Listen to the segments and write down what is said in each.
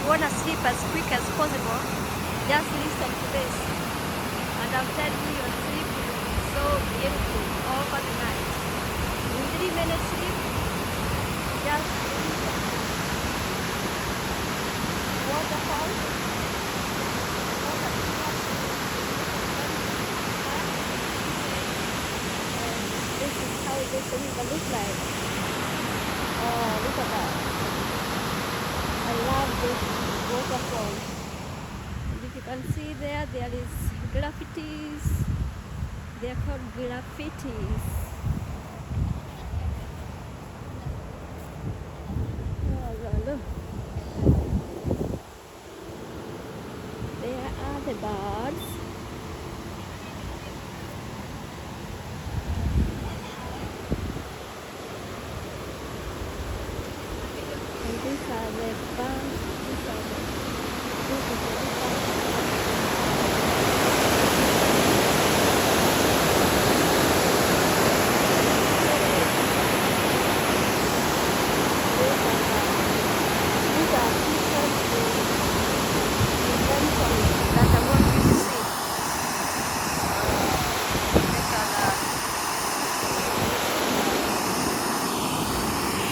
want to sleep as quick as possible, just listen to this. And I'm telling you, your sleep will be so beautiful over the night. In 3 minutes sleep, just listen. Waterfall. This is how this river looks like. Oh, look at that. I love this waterfall. And if you can see there, there is graffitis. They are called graffitis. Oh, look. There are the birds. And these are the birds. These are the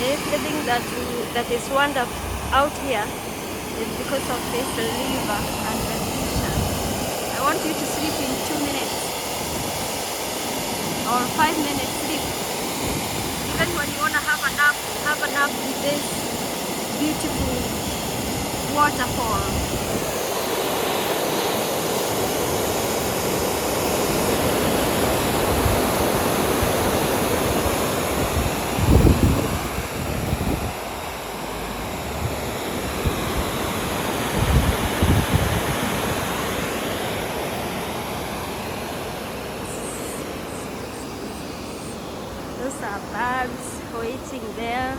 everything that is wonderful out here is because of this river and the nature. I want you to sleep in 2 minutes or 5 minutes sleep. Even when you want to have a nap with this beautiful waterfall. Those are birds waiting there.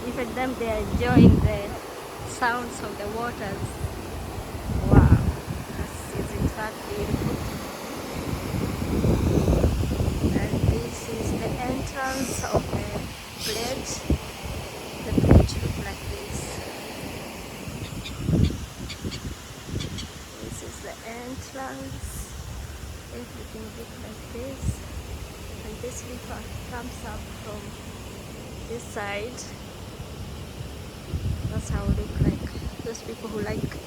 Even them, they are enjoying the sounds of the waters. Wow, isn't that beautiful? And this is the entrance of the bridge. The bridge looks like this. This is the entrance. Everything looks like this. And this river comes up from this side. That's how it looks like. Those people who like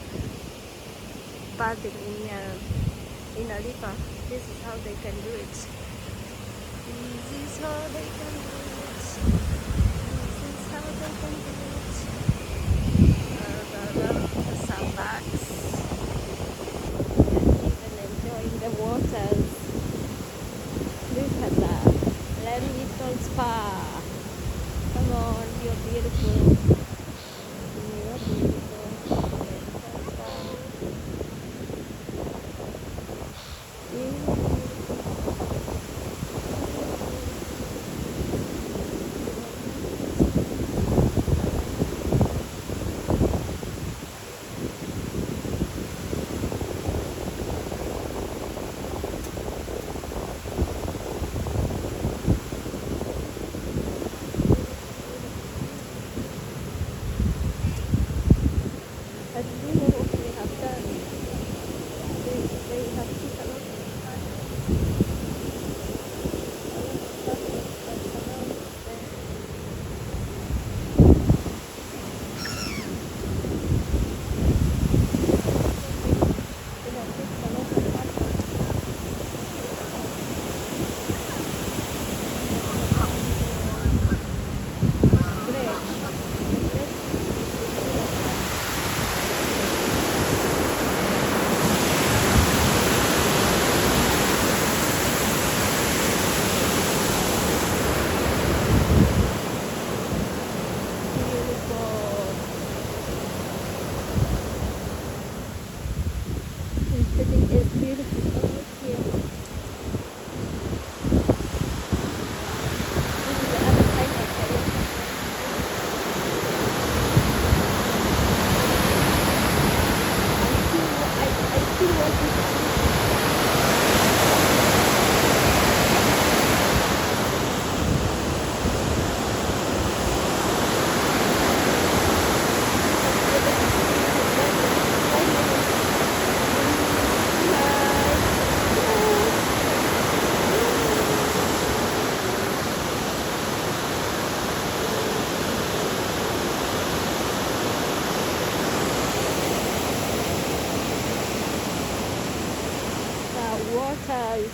bathing in a river, this is how they can do it. This is how they can do it. This is how they can do it. Some birds. And even enjoying the waters. Look at that. Leamington Spa. Come on, you're beautiful. You're beautiful. Leamington Spa. guys.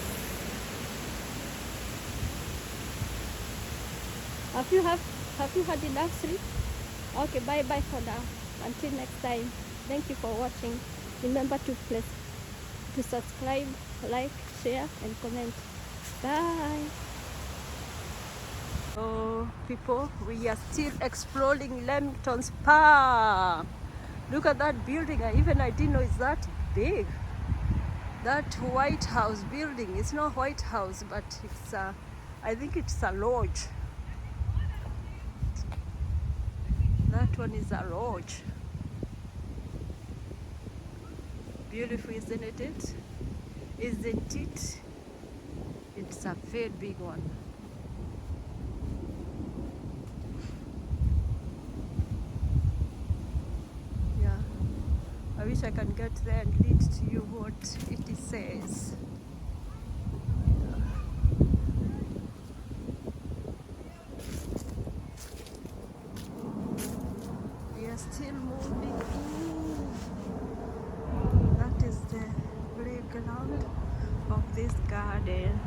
Have you had enough sleep? Okay, bye bye for now. Until next time. Thank you for watching. Remember to subscribe, like, share, and comment. Bye. Oh, people, we are still exploring Leamington Spa. Look at that building. I didn't know it's that big. That White House building. It's not White House, but it's I think it's a lodge. That one is a lodge. Beautiful, isn't it? Isn't it? It's a very big one. Yeah. I wish I can get there and read to you what it says. We are still moving. That is the playground of this garden.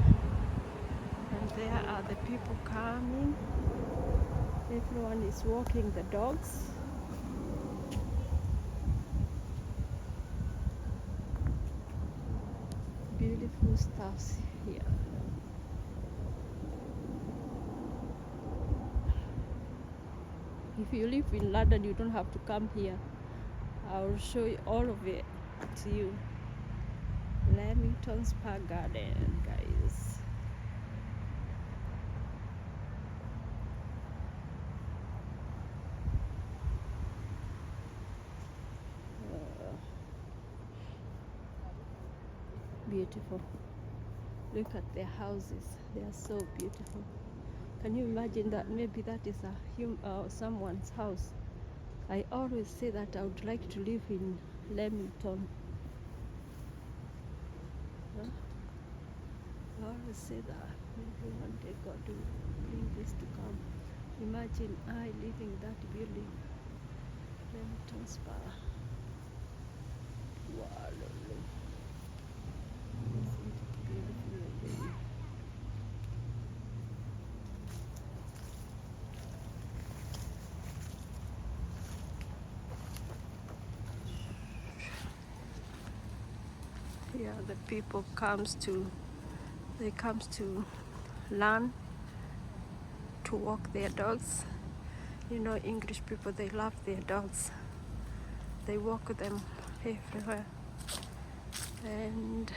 And there are the people coming. Everyone is walking the dogs. Beautiful stuff here. If you live in London, you don't have to come here. I'll show you all of it to you. Leamington Spa Garden, guys. Beautiful. Look at their houses. They are so beautiful. Can you imagine that? Maybe that is someone's house. I always say that I would like to live in Leamington. Huh? I always say that. Maybe one day God will bring this to come. Imagine I living that building. Leamington Spa. Wow. Yeah, the people comes to learn to walk their dogs. You know, English people, they love their dogs. They walk them everywhere. And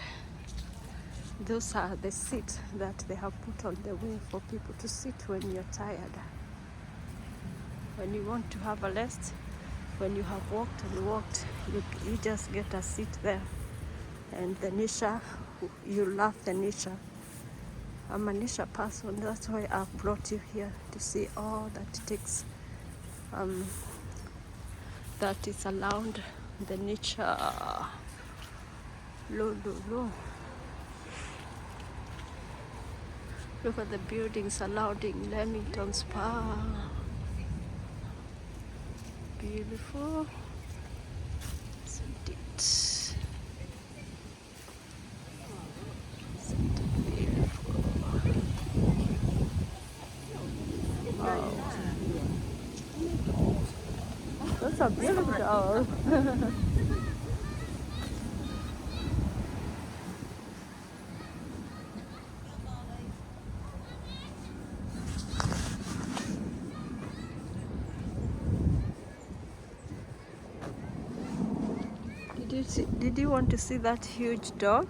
those are the seats that they have put on the way for people to sit when you're tired. When you want to have a rest, when you have walked and walked, you just get a seat there. And the nature, you love the nature. I'm a nature person, that's why I've brought you here to see all that it takes, that is around the nature. Look at the buildings surrounding Leamington Spa. Beautiful, isn't it? That's a beautiful dog. Did you want to see that huge dog?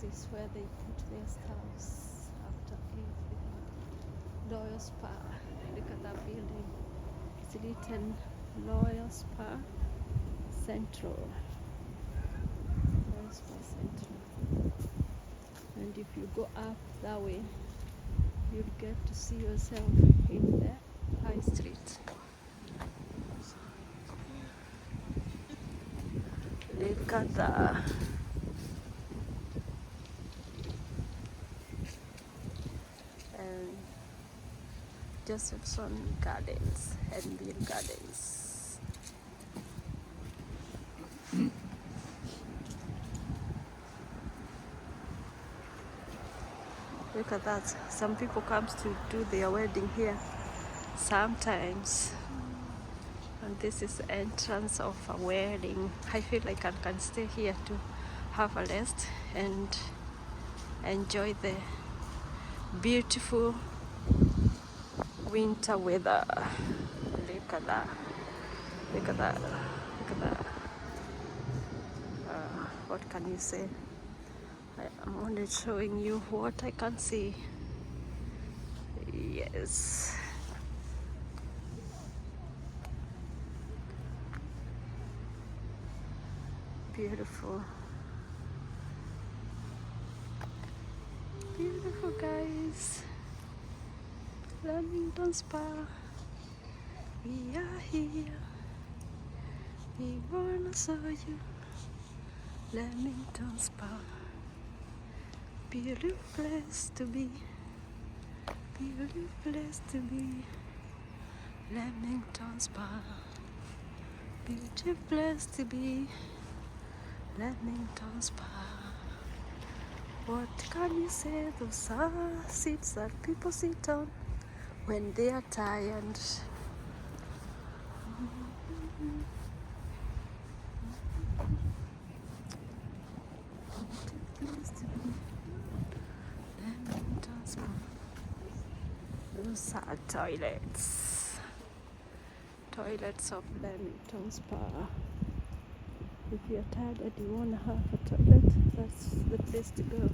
Is where they put their stuffs after everything. Royal Spa. Look at that building. It's written Royal Spa Central. Royal Spa Central. And if you go up that way, you'll get to see yourself in the high street. Look at that. And Josephson Gardens and Bill Gardens. Look at that. Some people come to do their wedding here sometimes. And this is the entrance of a wedding. I feel like I can stay here to have a rest and enjoy the beautiful winter weather. Look at that. Look at that. Look at that. What can you say? I'm only showing you what I can see. Yes. Beautiful. Beautiful, guys. Leamington Spa. We are here. We wanna show you Leamington Spa. Beautiful place to be. Beautiful place to be. Leamington Spa. Beautiful place to be. Leamington Spa. What can you say? Those are seats that people sit on when they are tired. Leamington Spa. Those are toilets. Toilets of Leamington Spa. If you're tired and you want to have a toilet, that's the place to go.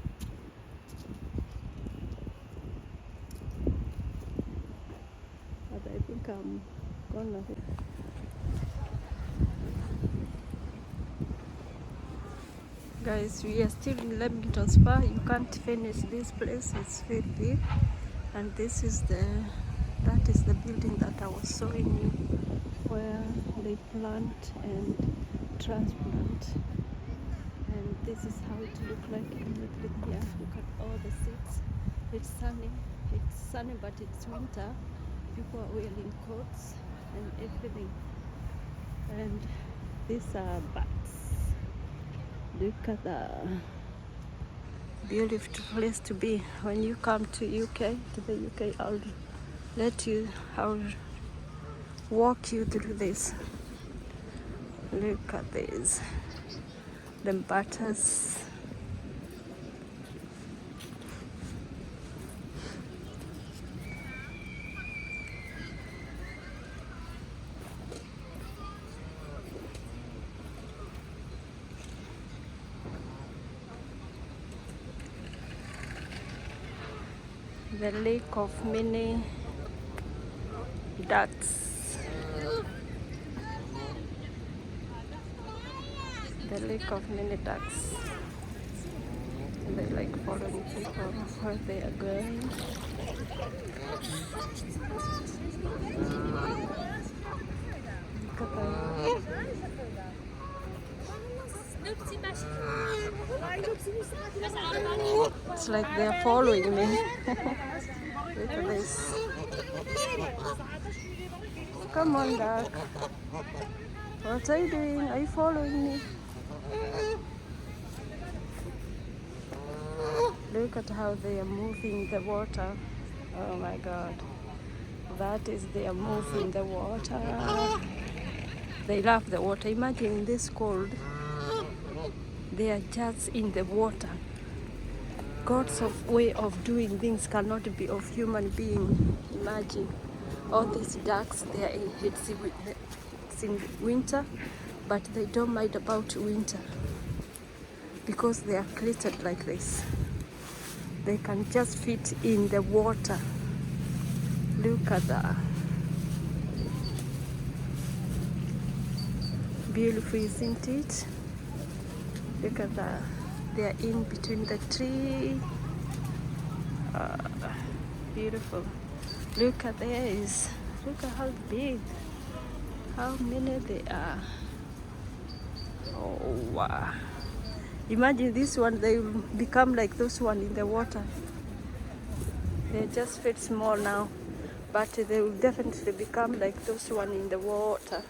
But I think I'm gonna. Guys, we are still in Leamington Spa. You can't finish this place, it's very big. And that is the building that I was showing you, where they plant and transplant. And this is how it looks like in the here. Look at all the seats. It's sunny, but it's winter. People are wearing coats and everything. And these are bats. Look at the beautiful place to be. When you come to the UK, I'll walk you through this. Look at this. The butters. The lake of many ducks. The lake of many ducks. They like following people where they are going. Look at them. It's like they're following me. Look at this. Come on, duck. What are you doing? Are you following me? Look at how they are moving the water. Oh my God. That is, they are moving the water. They love the water. Imagine this cold. They are just in the water. God's way of doing things cannot be of human being. Imagine all these ducks. They are it's in winter, but they don't mind about winter because they are created like this. They can just fit in the water. Look at that. Beautiful, isn't it? Look at that. They are in between the tree. beautiful. Look at this. Look at how big. How many they are. Oh wow. Imagine this one, they will become like those one in the water. They just fit small now, but they will definitely become like those one in the water.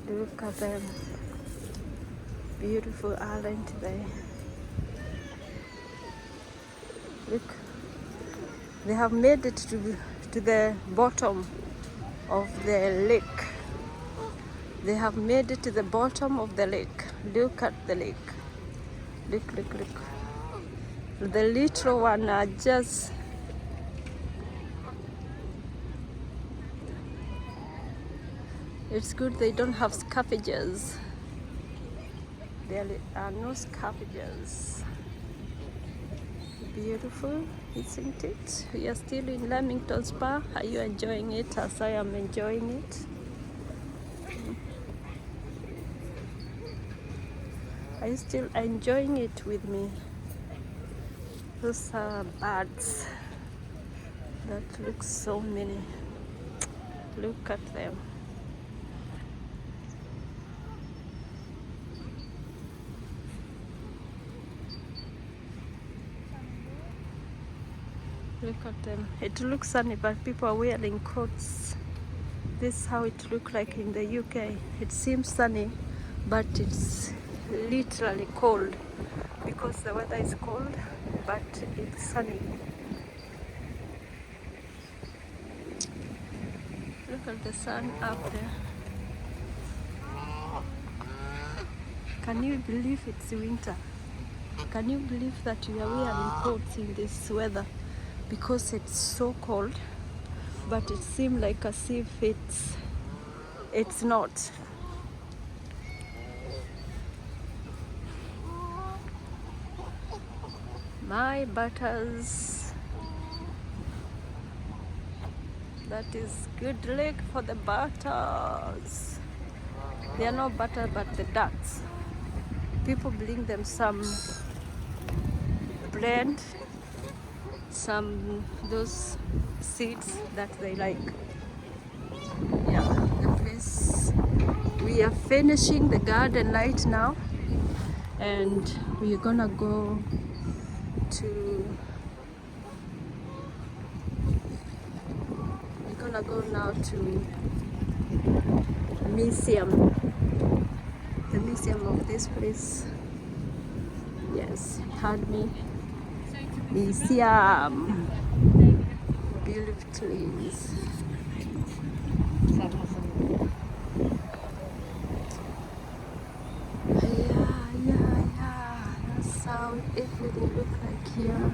Look at them. Beautiful, aren't they? Look, they have made it to the bottom of the lake. They have made it to the bottom of the lake. Look at the lake. Look, look, look. The little one are just... It's good they don't have scavengers. There are no scavengers. Beautiful, isn't it? We are still in Leamington Spa. Are you enjoying it as I am enjoying it? Are you still enjoying it with me? Those are birds. That looks so many. Look at them. Look at them. It looks sunny, but people are wearing coats. This is how it looks like in the UK. It seems sunny, but it's literally cold because the weather is cold, but it's sunny. Look at the sun up there. Can you believe it's winter? Can you believe that we are wearing coats in this weather? Because it's so cold, but it seems like as if it's not. My butters. That is good leg for the butters. They are not butter, but the ducks. People bring them some bread, some those seeds that they like. Yeah, the place. We are finishing the garden right now, and we're gonna go now to museum, the museum of this place. Yes, heard me. Museum. Beautiful trees. Yeah. That's how everything looks like here.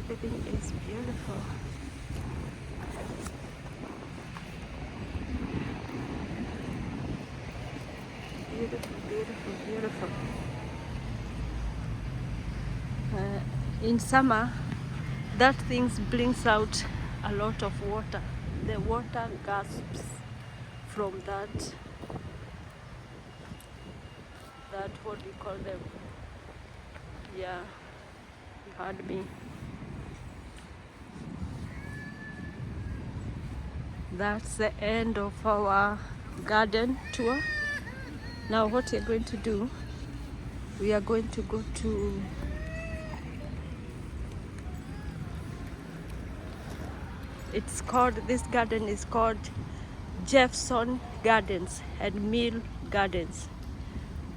Everything is beautiful. Beautiful, beautiful, beautiful. In summer, that thing brings out a lot of water. The water gasps from that what do you call them? Yeah, you heard me. That's the end of our garden tour. Now what we're going to do, we are going to go to this garden is called Jefferson Gardens and Mill Gardens.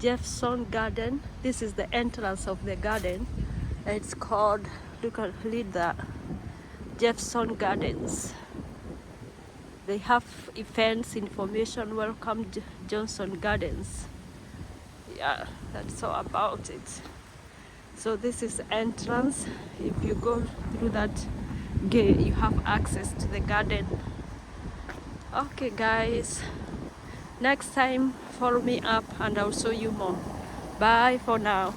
Jefferson Garden, this is the entrance of the garden. It's called, read that, Jefferson Gardens. They have events, information, welcome Johnson Gardens. Yeah, that's all about it. So this is the entrance. If you go through that gate, you have access to the garden. Okay guys, next time follow me up and I'll show you more. Bye for now.